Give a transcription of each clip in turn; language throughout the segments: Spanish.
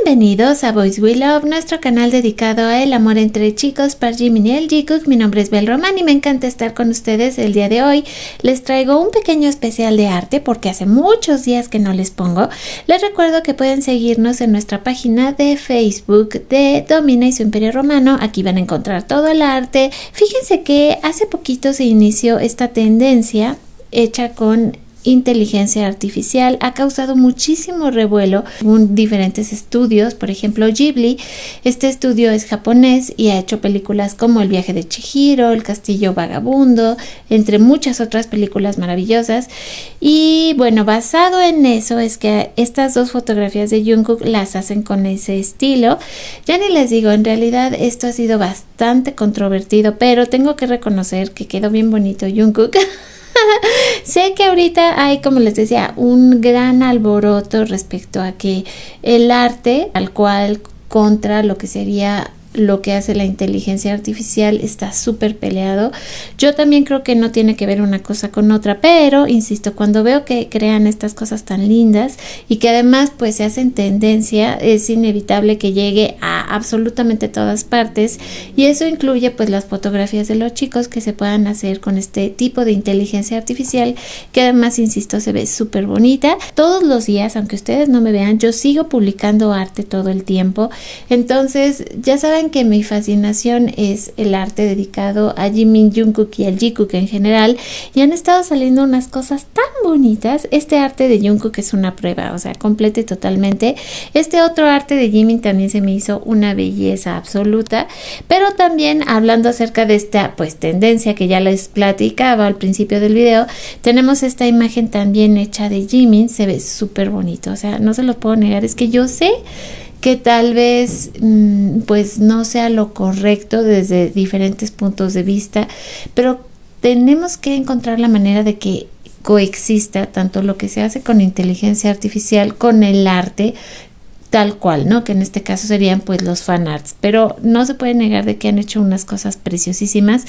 Bienvenidos a Boys We Love, nuestro canal dedicado a el amor entre chicos por Jimin y el Jikook. Mi nombre es Bel Román y me encanta estar con ustedes el día de hoy. Les traigo un pequeño especial de arte porque hace muchos días que no les pongo. Les recuerdo que pueden seguirnos en nuestra página de Facebook de Domina y su Imperio Romano. Aquí van a encontrar todo el arte. Fíjense que hace poquito se inició esta tendencia hecha con inteligencia artificial. Ha causado muchísimo revuelo en diferentes estudios. Por ejemplo, Ghibli, este estudio es japonés y ha hecho películas como El viaje de Chihiro, El castillo vagabundo, entre muchas otras películas maravillosas. Y bueno, basado en eso es que estas dos fotografías de Jungkook las hacen con ese estilo. Ya ni les digo, en realidad esto ha sido bastante controvertido, pero tengo que reconocer que quedó bien bonito Jungkook. Sé que ahorita hay, como les decía, un gran alboroto respecto a que el arte, al cual contra lo que sería lo que hace la inteligencia artificial, está súper peleado. Yo también creo que no tiene que ver una cosa con otra, pero insisto, cuando veo que crean estas cosas tan lindas y que además pues se hacen tendencia, es inevitable que llegue a absolutamente todas partes, y eso incluye pues las fotografías de los chicos que se puedan hacer con este tipo de inteligencia artificial, que además, insisto, se ve súper bonita. Todos los días, aunque ustedes no me vean, yo sigo publicando arte todo el tiempo, entonces ya saben que mi fascinación es el arte dedicado a Jimin, Jungkook y al Jikook en general, y han estado saliendo unas cosas tan bonitas. Este arte de Jungkook es una prueba, o sea, completa y totalmente. Este otro arte de Jimin también se me hizo una belleza absoluta, pero también hablando acerca de esta pues tendencia que ya les platicaba al principio del video, tenemos esta imagen también hecha de Jimin. Se ve súper bonito, o sea, no se lo puedo negar. Es que yo sé que tal vez pues no sea lo correcto desde diferentes puntos de vista, pero tenemos que encontrar la manera de que coexista tanto lo que se hace con inteligencia artificial con el arte tal cual, ¿no? Que en este caso serían pues los fan arts, pero no se puede negar de que han hecho unas cosas preciosísimas,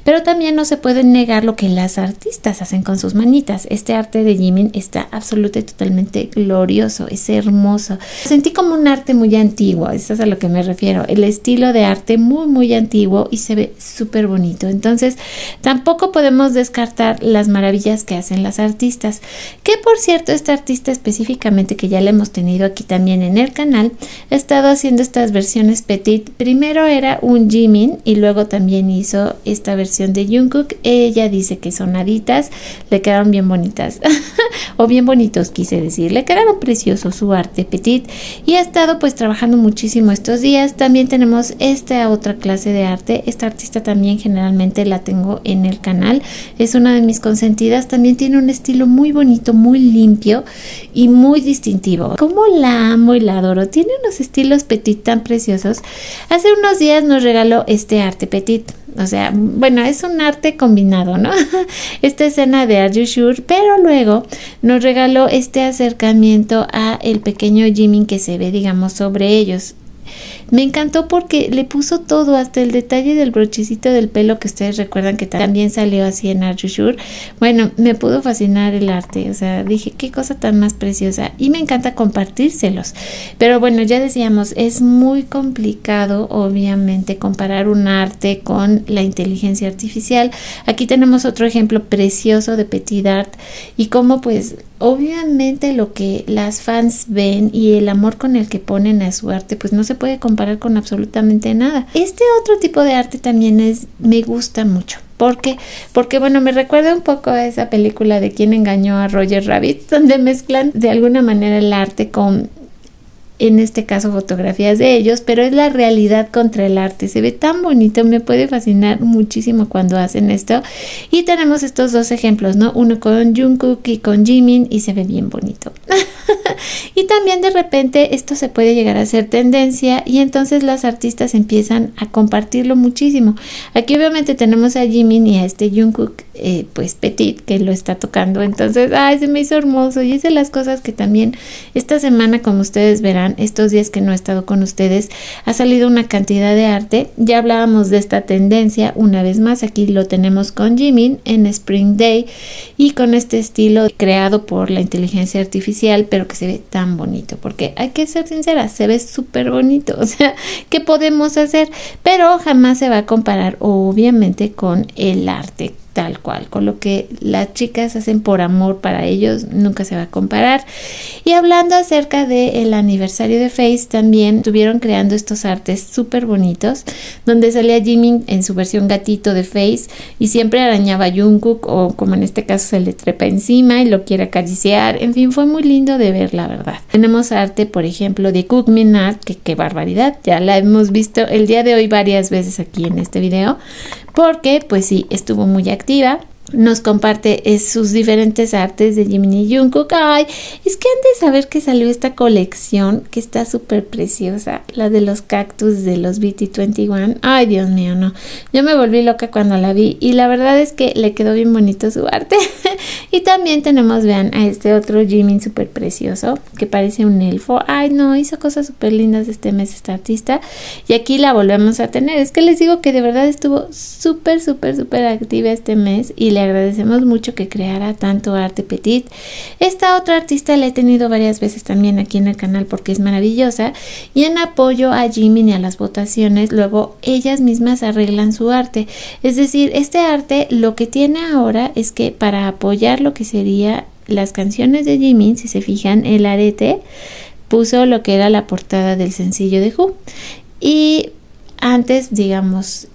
pero también no se puede negar lo que las artistas hacen con sus manitas. Este arte de Jimin está absolutamente y totalmente glorioso, es hermoso. Sentí como un arte muy antiguo, eso es a lo que me refiero, el estilo de arte muy antiguo, y se ve súper bonito. Entonces tampoco podemos descartar las maravillas que hacen las artistas, que por cierto, esta artista específicamente, que ya la hemos tenido aquí también en el canal, he estado haciendo estas versiones petit. Primero era un Jimin y luego también hizo esta versión de Jungkook. Ella dice que son haditas, le quedaron bien bonitas o bien bonitos, quise decir, le quedaron preciosos su arte petit, y ha estado pues trabajando muchísimo estos días. También tenemos esta otra clase de arte. Esta artista también generalmente la tengo en el canal, es una de mis consentidas. También tiene un estilo muy bonito, muy limpio y muy distintivo. Como la amo y la adoro, tiene unos estilos petit tan preciosos. Hace unos días nos regaló este arte petit, o sea, bueno, es un arte combinado, ¿no? Esta escena de Are You Sure, pero luego nos regaló este acercamiento a el pequeño Jimin que se ve, digamos, sobre ellos. Me encantó porque le puso todo, hasta el detalle del brochecito del pelo, que ustedes recuerdan que también salió así en Are You Sure. Bueno, me pudo fascinar el arte, o sea, dije, qué cosa tan más preciosa, y me encanta compartírselos. Pero bueno, ya decíamos, es muy complicado obviamente comparar un arte con la inteligencia artificial. Aquí tenemos otro ejemplo precioso de petit art, y cómo pues obviamente lo que las fans ven y el amor con el que ponen a su arte pues no se puede comparar con absolutamente nada. Este otro tipo de arte también me gusta mucho. ¿Por qué? Porque bueno, me recuerda un poco a esa película de Quién engañó a Roger Rabbit, donde mezclan de alguna manera el arte con, en este caso, fotografías de ellos, pero es la realidad contra el arte. Se ve tan bonito, me puede fascinar muchísimo cuando hacen esto. Y tenemos estos dos ejemplos, ¿no? Uno con Jungkook y con Jimin, y se ve bien bonito. Y también de repente esto se puede llegar a ser tendencia, y entonces las artistas empiezan a compartirlo muchísimo. Aquí obviamente tenemos a Jimin y a este Jungkook pues Petit, que lo está tocando. Entonces, ay, se me hizo hermoso. Y es de las cosas que también esta semana, como ustedes verán, estos días que no he estado con ustedes, ha salido una cantidad de arte. Ya hablábamos de esta tendencia una vez más. Aquí lo tenemos con Jimin en Spring Day y con este estilo creado por la inteligencia artificial, pero que se ve tan bonito, porque hay que ser sinceras, se ve súper bonito. O sea, ¿qué podemos hacer? Pero jamás se va a comparar, obviamente, con el arte tal cual, con lo que las chicas hacen por amor para ellos, nunca se va a comparar. Y hablando acerca del aniversario de Face, también estuvieron creando estos artes súper bonitos, donde salía Jimin en su versión gatito de Face y siempre arañaba a Jungkook, o como en este caso se le trepa encima y lo quiere acariciar. En fin, fue muy lindo de ver, la verdad. Tenemos arte, por ejemplo, de Cook Minaj, que qué barbaridad, ya la hemos visto el día de hoy varias veces aquí en este video, porque pues sí, estuvo muy activa. Nos comparte sus diferentes artes de Jimin y Jungkook. Ay, es que antes de saber que salió esta colección que está súper preciosa, la de los cactus de los BT21. Ay, Dios mío, no. Yo me volví loca cuando la vi y la verdad es que le quedó bien bonito su arte. Y también tenemos, vean, a este otro Jimin súper precioso que parece un elfo. Ay, no, hizo cosas súper lindas este mes esta artista. Y aquí la volvemos a tener. Es que les digo que de verdad estuvo súper activa este mes y le agradecemos mucho que creara tanto arte Petit. Esta otra artista la he tenido varias veces también aquí en el canal porque es maravillosa, y en apoyo a Jimin y a las votaciones, luego ellas mismas arreglan su arte. Es decir, este arte lo que tiene ahora es que para apoyar lo que sería las canciones de Jimin, si se fijan, el arete puso lo que era la portada del sencillo de Who. Y antes, digamos,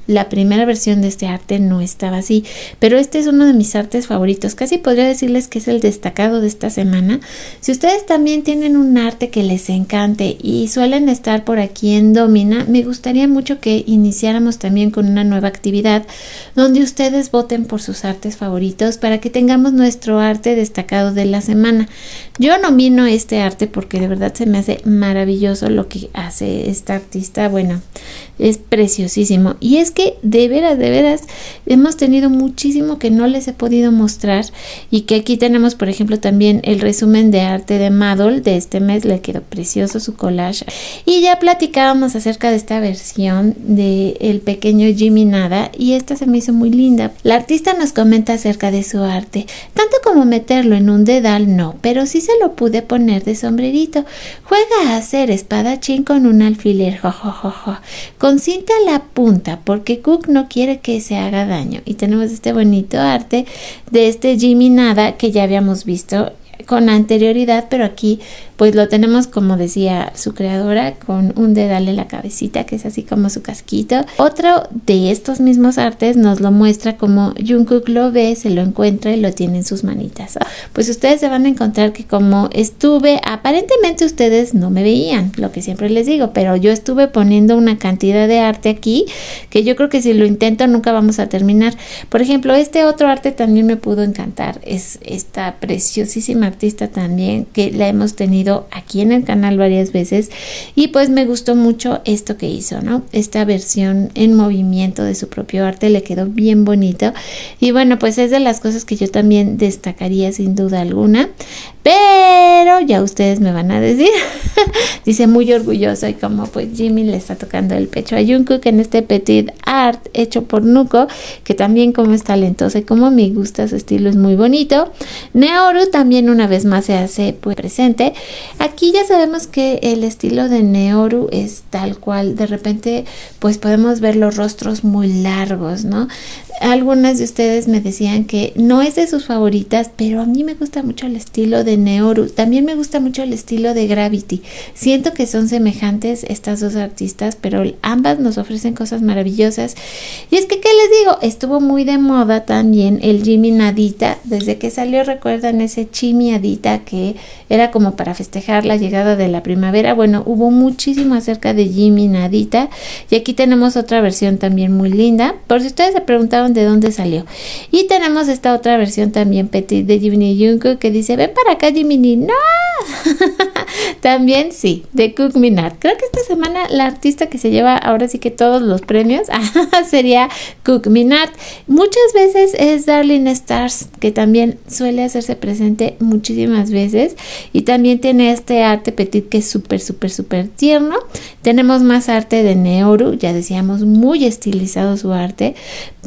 la primera versión de este arte no estaba así, pero este es uno de mis artes favoritos. Casi podría decirles que es el destacado de esta semana. Si ustedes también tienen un arte que les encante y suelen estar por aquí en Domina, me gustaría mucho que iniciáramos también con una nueva actividad donde ustedes voten por sus artes favoritos para que tengamos nuestro arte destacado de la semana. Yo nomino este arte porque de verdad se me hace maravilloso lo que hace esta artista. Bueno, es preciosísimo, y es que de veras hemos tenido muchísimo que no les he podido mostrar, y que aquí tenemos, por ejemplo, también el resumen de arte de Madol de este mes. Le quedó precioso su collage, y ya platicábamos acerca de esta versión de el pequeño Jimmy Nada, y esta se me hizo muy linda. La artista nos comenta acerca de su arte, tanto como meterlo en un dedal no, pero sí se lo pude poner de sombrerito. Juega a ser espadachín con un alfiler, con cinta a la punta, porque Cook no quiere que se haga daño. Y tenemos este bonito arte de este Jimmy Nada que ya habíamos visto con anterioridad, pero aquí pues lo tenemos, como decía su creadora, con un dedal en la cabecita, que es así como su casquito. Otro de estos mismos artes nos lo muestra como Jungkook lo ve, se lo encuentra y lo tiene en sus manitas. Pues ustedes se van a encontrar que como estuve, aparentemente ustedes no me veían, lo que siempre les digo, pero yo estuve poniendo una cantidad de arte aquí que yo creo que si lo intento nunca vamos a terminar. Por ejemplo, este otro arte también me pudo encantar, es esta preciosísima artista también que la hemos tenido aquí en el canal varias veces, y pues me gustó mucho esto que hizo, ¿no? Esta versión en movimiento de su propio arte le quedó bien bonito, y bueno, pues es de las cosas que yo también destacaría sin duda alguna, pero ya ustedes me van a decir. Dice muy orgulloso, y como pues Jimmy le está tocando el pecho a Jungkook en este petit art hecho por Nuko, que también como es talentosa y como me gusta su estilo, es muy bonito. Neoru también una vez más se hace pues presente. Aquí ya sabemos que el estilo de Neoru es tal cual, de repente pues podemos ver los rostros muy largos, ¿no? Algunas de ustedes me decían que no es de sus favoritas, pero a mí me gusta mucho el estilo de Neoru. También me gusta mucho el estilo de Gravity. Siento que son semejantes estas dos artistas, pero ambas nos ofrecen cosas maravillosas. Y es que, ¿qué les digo? Estuvo muy de moda también el Jimmy Nadita. Desde que salió, recuerdan ese chimiadita que era como para festejar la llegada de la primavera. Bueno, hubo muchísimo acerca de Jimmy Nadita, y aquí tenemos otra versión también muy linda, por si ustedes se preguntaban de dónde salió. Y tenemos esta otra versión también petit de Jimmy y Jungkook que dice: ven para acá Jiminy, ¡no! También sí, de Cook Minart. Creo que esta semana la artista que se lleva ahora sí que todos los premios sería Cook Minart. Muchas veces es Darling Stars, que también suele hacerse presente muchísimas veces. Y también tiene este arte petit que es súper, súper, súper tierno. Tenemos más arte de Neoru, ya decíamos, muy estilizado su arte.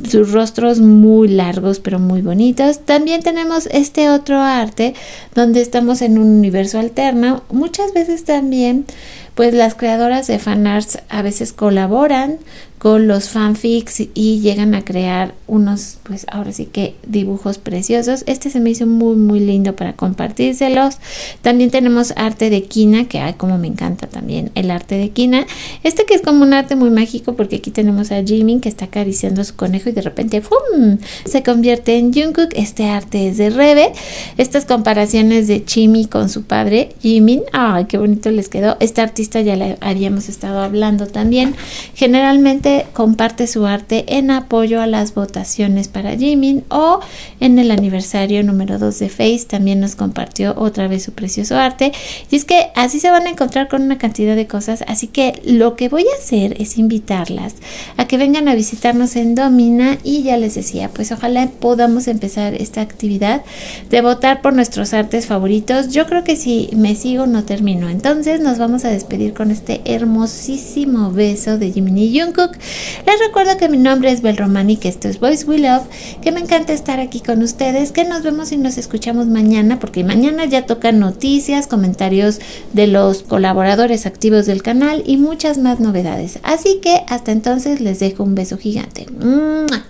Sus rostros muy largos, pero muy bonitos. También tenemos este otro arte donde estamos en un universo alterno. Muchas veces también pues las creadoras de fanarts a veces colaboran con los fanfics y llegan a crear unos, pues ahora sí que dibujos preciosos. Este se me hizo muy muy lindo para compartírselos. También tenemos arte de Kina, que ay, como me encanta también el arte de Kina. Este que es como un arte muy mágico, porque aquí tenemos a Jimin que está acariciando a su conejo y de repente ¡fum!, se convierte en Jungkook. Este arte es de Rebe. Estas comparaciones de Chimi con su padre Jimin, ay, qué bonito les quedó. Esta artista ya la habíamos estado hablando también. Generalmente comparte su arte en apoyo a las votaciones para Jimin, o en el aniversario número 2 de Face también nos compartió otra vez su precioso arte. Y es que así se van a encontrar con una cantidad de cosas, así que lo que voy a hacer es invitarlas a que vengan a visitarnos en Domina, y ya les decía, pues ojalá podamos empezar esta actividad de votar por nuestros artes favoritos. Yo creo que si me sigo no termino, entonces nos vamos a despedir con este hermosísimo beso de Jimin y Jungkook. Les recuerdo que mi nombre es Bel Romani, que esto es Boys We Love, que me encanta estar aquí con ustedes, que nos vemos y nos escuchamos mañana, porque mañana ya tocan noticias, comentarios de los colaboradores activos del canal y muchas más novedades. Así que hasta entonces les dejo un beso gigante. ¡Mua!